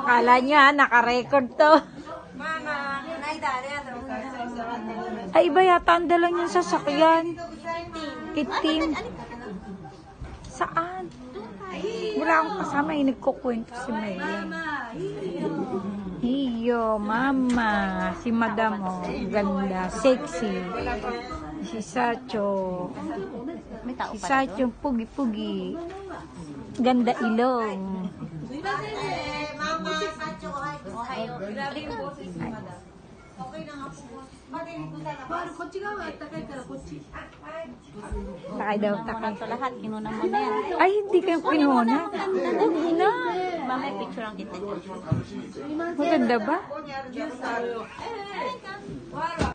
Kala niya, naka-record to. Ay, iba yata ang dala niyang sasakyan. Itim. Saan? Wala akong kasama, nagkukwento si Maylin. Iyo, mama. Si madam, oh, ganda, sexy. Si Sacho. Si Sacho, pugi-pugi. Ganda ilong. Mama, Sacho, ohayo. Grabe yung boses ni madam. Okay na nga po. Marinig ko sana. Takay daw, takay. Ito lahat, kinunan mo na yan. Ay, hindi kayo pinuna. Na. Mamay picture lang kita dyan. Maganda ba?